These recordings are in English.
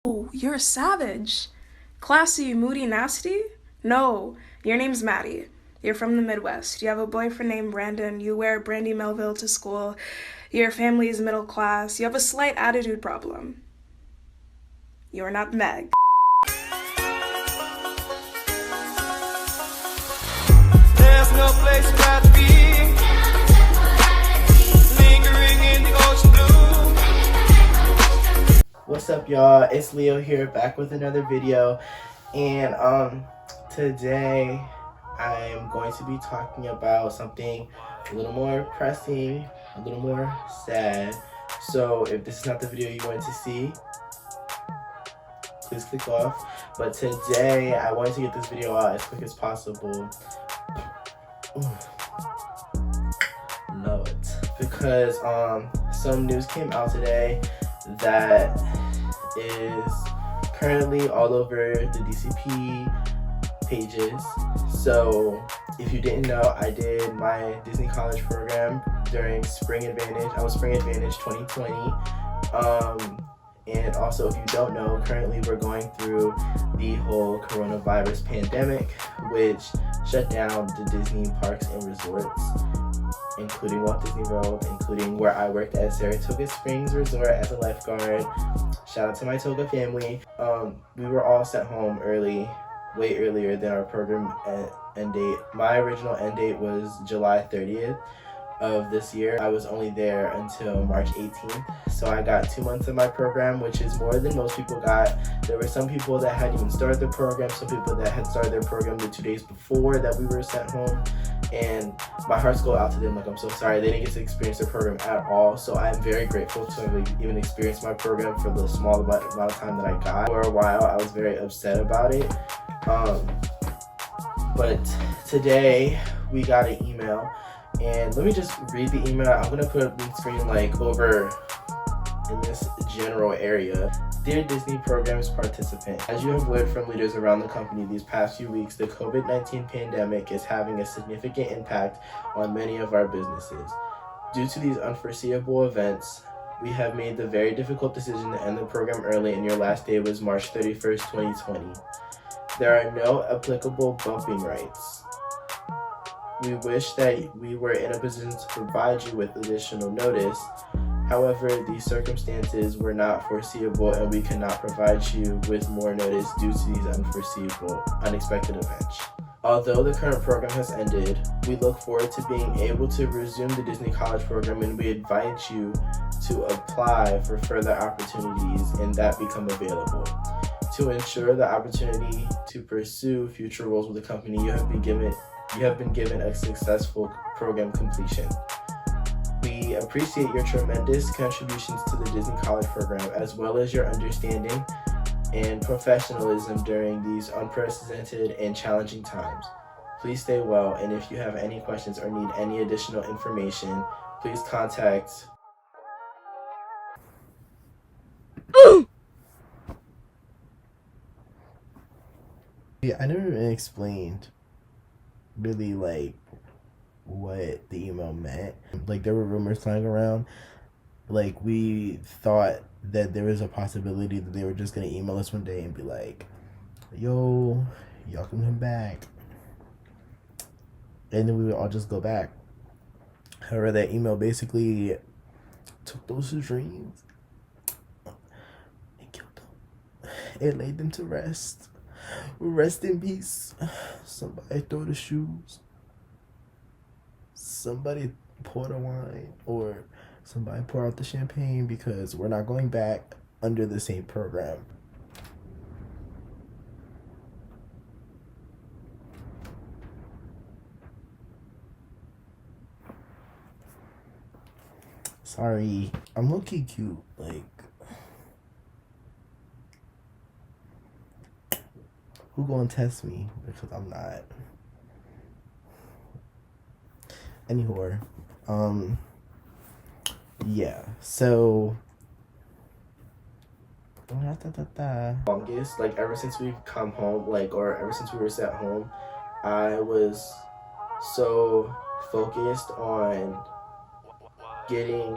Oh, you're a savage. Classy, moody, nasty? No, your name's Maddie. You're from the Midwest. You have a boyfriend named Brandon. You wear Brandy Melville to school. Your family is middle class. You have a slight attitude problem. You're not Meg. There's no place I'd rather be. Lingering in the ocean blue. What's up, y'all? It's Leo here, back with another video. And today I'm going to be talking about something a little more pressing, a little more sad. So if this is not the video you wanted to see, please click off. But today I wanted to get this video out as quick as possible. Love it. Because some news came out today that is currently all over the DCP pages. So if you didn't know, I did my Disney College program during Spring Advantage. I was Spring Advantage 2020. And also, if you don't know, currently we're going through the whole coronavirus pandemic, which shut down the Disney parks and resorts, including Walt Disney World, including where I worked at Saratoga Springs Resort as a lifeguard. Shout out to my Toga family. We were all sent home early, way earlier than our program end date. My original end date was July 30th of this year. I was only there until March 18th. So I got 2 months of my program, which is more than most people got. There were some people that hadn't even started their program, some people that had started their program the 2 days before that we were sent home. And my hearts go out to them, like, I'm so sorry they didn't get to experience their program at all. So I'm very grateful to have even experienced my program for the small amount of time that I got. For a while, I was very upset about it. But today we got an email, and let me just read the email. I'm gonna put up the screen like over in this general area. Dear Disney Programs participant, as you have learned from leaders around the company these past few weeks, the COVID-19 pandemic is having a significant impact on many of our businesses. Due to these unforeseeable events, we have made the very difficult decision to end the program early, and your last day was March 31st, 2020. There are no applicable bumping rights. We wish that we were in a position to provide you with additional notice. However, these circumstances were not foreseeable, and we cannot provide you with more notice due to these unexpected events. Although the current program has ended, we look forward to being able to resume the Disney College program, and we invite you to apply for further opportunities and that become available. To ensure the opportunity to pursue future roles with the company, you have been given a successful program completion. We appreciate your tremendous contributions to the Disney College program, as well as your understanding and professionalism during these unprecedented and challenging times. Please stay well, and if you have any questions or need any additional information, please contact Yeah, I never even explained really like what the email meant. Like, there were rumors flying around. Like, we thought that there was a possibility that they were just gonna email us one day and be like, yo, y'all can come back, and then we would all just go back. However, that email basically took those dreams and killed them. It laid them to rest. Rest in peace. Somebody throw the shoes. Somebody pour the wine, or somebody pour out the champagne, because we're not going back under the same program. Sorry, I'm low-key cute. Like, who gonna test me? Because I'm not. Anywho, yeah, so longest, like, ever since we've come home, like, or ever since we were sent home, I was so focused on getting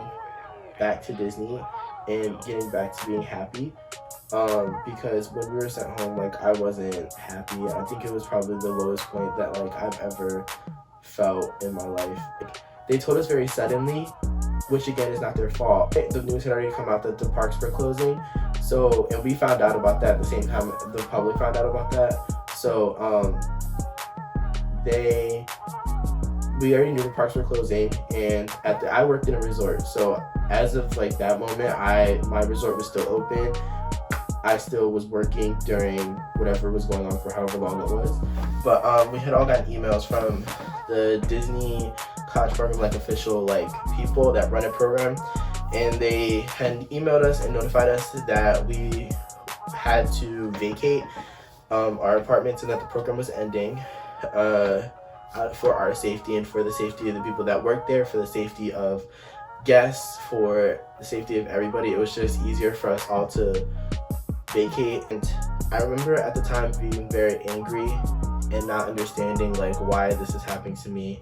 back to Disney and getting back to being happy. Because when we were sent home, like, I wasn't happy. I think it was probably the lowest point that like I've ever felt in my life. Like, they told us very suddenly, which again is not their fault. The news had already come out that the parks were closing, so, and we found out about that at the same time the public found out about that. So we already knew the parks were closing, and I worked in a resort, so as of like that moment, my resort was still open. I still was working during whatever was going on for however long it was. But we had all gotten emails from the Disney college program, like official like people that run a program, and they had emailed us and notified us that we had to vacate our apartments and that the program was ending for our safety and for the safety of the people that work there, for the safety of guests, for the safety of everybody. It was just easier for us all to vacate. And I remember at the time being very angry and not understanding like why this is happening to me,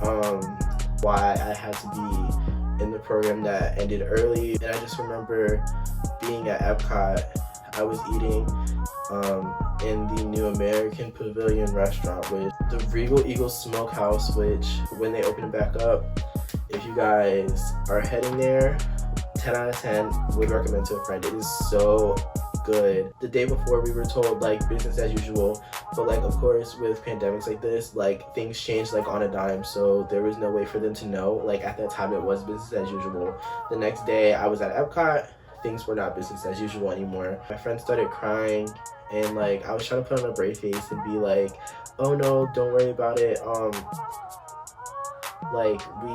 why I had to be in the program that ended early. And I just remember being at Epcot. I was eating in the New American Pavilion restaurant with the Regal Eagle Smokehouse, which when they open it back up, if you guys are heading there, 10 out of 10 would recommend to a friend. It is so good. The day before we were told like business as usual, but like of course with pandemics like this, like things change like on a dime, so there was no way for them to know. Like at that time it was business as usual. The next day I was at Epcot, things were not business as usual anymore. My friend started crying, and like I was trying to put on a brave face and be like, oh no, don't worry about it, like we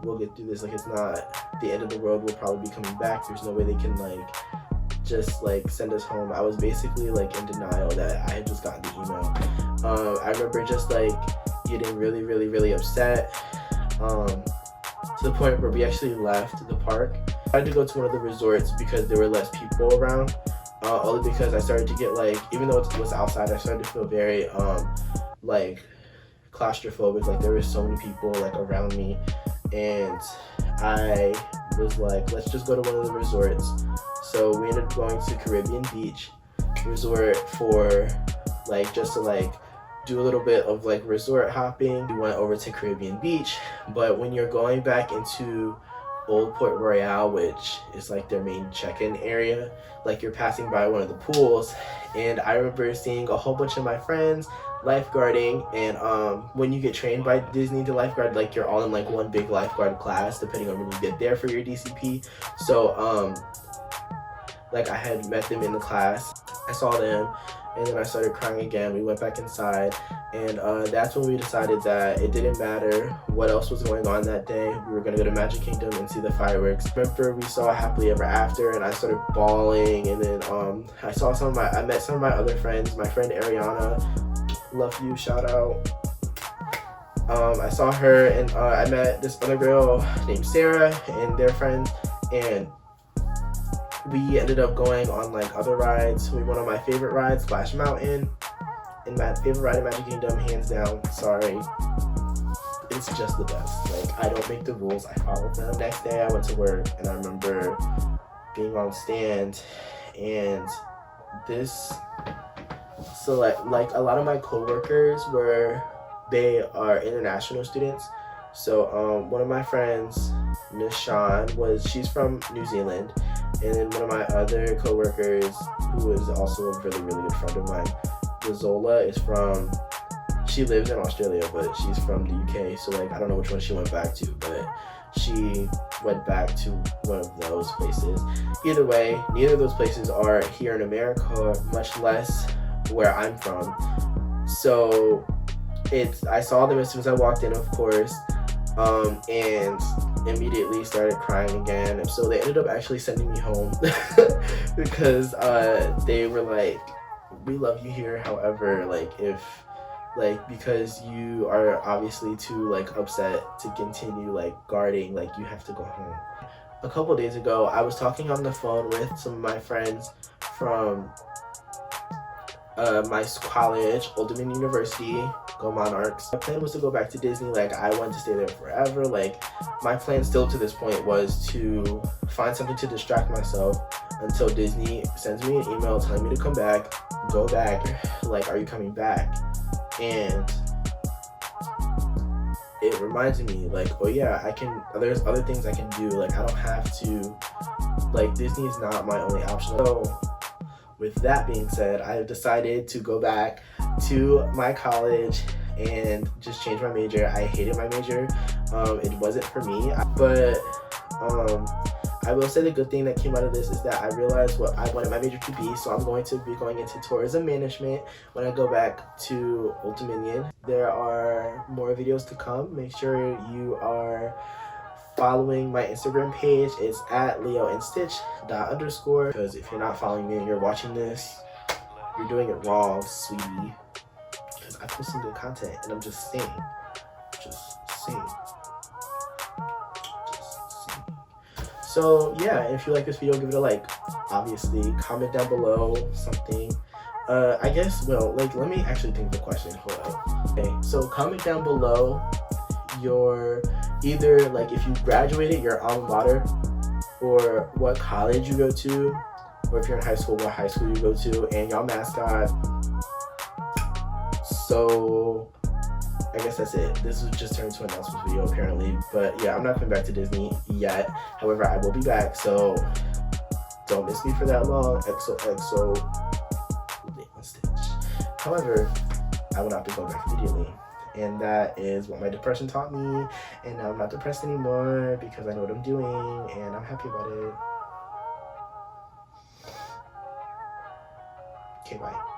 will get through this, like it's not the end of the world, we'll probably be coming back, there's no way they can like just like send us home. I was basically like in denial that I had just gotten the email. I remember just like getting really upset, to the point where we actually left the park. I had to go to one of the resorts because there were less people around, only because I started to get like, even though it was outside, I started to feel very like claustrophobic. Like there were so many people like around me, and I was like, let's just go to one of the resorts. So we ended up going to Caribbean Beach Resort for like just to like do a little bit of like resort hopping. We went over to Caribbean Beach, but when you're going back into Old Port Royale, which is like their main check-in area, like you're passing by one of the pools, and I remember seeing a whole bunch of my friends lifeguarding. And when you get trained by Disney to lifeguard, like you're all in like one big lifeguard class depending on when you get there for your DCP. So like I had met them in the class, I saw them, and then I started crying again. We went back inside, and that's when we decided that it didn't matter what else was going on that day. We were gonna go to Magic Kingdom and see the fireworks. I remember we saw Happily Ever After, and I started bawling. And then I met some of my other friends. My friend Ariana, love you, shout out. I saw her, and I met this other girl named Sarah and their friends, and we ended up going on like other rides. We went on my favorite ride, Splash Mountain, and my favorite ride in Magic Kingdom, hands down, sorry, it's just the best. Like I don't make the rules, I follow them. Next day I went to work, and I remember being on stand, and so like a lot of my coworkers they are international students. So one of my friends, Miss Shawn, she's from New Zealand. And then one of my other coworkers, who is also a really good friend of mine, Zola, she lives in Australia, but she's from the UK. So like I don't know which one she went back to, but she went back to one of those places. Either way, neither of those places are here in America, much less where I'm from. So I saw them as soon as I walked in, of course, and immediately started crying again. And so they ended up actually sending me home because they were like, we love you here, however, because you are obviously too like upset to continue like guarding, like you have to go home. A couple days ago, I was talking on the phone with some of my friends from my college, Old Dominion University, Go Monarchs. My plan was to go back to Disney. Like, I wanted to stay there forever. Like, my plan still to this point was to find something to distract myself until Disney sends me an email telling me to come back, go back. Like, are you coming back? And it reminds me, like, oh yeah, there's other things I can do. Like, I don't have to, like, Disney is not my only option. So with that being said, I have decided to go back to my college and just change my major. I hated my major. It wasn't for me, but I will say the good thing that came out of this is that I realized what I wanted my major to be, so I'm going to be going into tourism management when I go back to Old Dominion. There are more videos to come. Make sure you are following my Instagram page. It's at leoandstitch_, because if you're not following me and you're watching this, you're doing it wrong, sweetie, because I post some good content, and I'm just saying. So yeah, if you like this video, give it a like. Obviously, comment down below something. I guess, well, like, let me actually think of the question. Hold up. Okay, so comment down below your either, like, if you graduated, your alma mater, or what college you go to, or if you're in high school, what high school you go to, and y'all mascot. So I guess that's it. This was just turned into an announcement video apparently, but yeah, I'm not coming back to Disney yet. However, I will be back, so don't miss me for that long. XOXO leoandstitch. However, I will not be going back immediately, and that is what my depression taught me. And now I'm not depressed anymore because I know what I'm doing, and I'm happy about it. Okay, bye.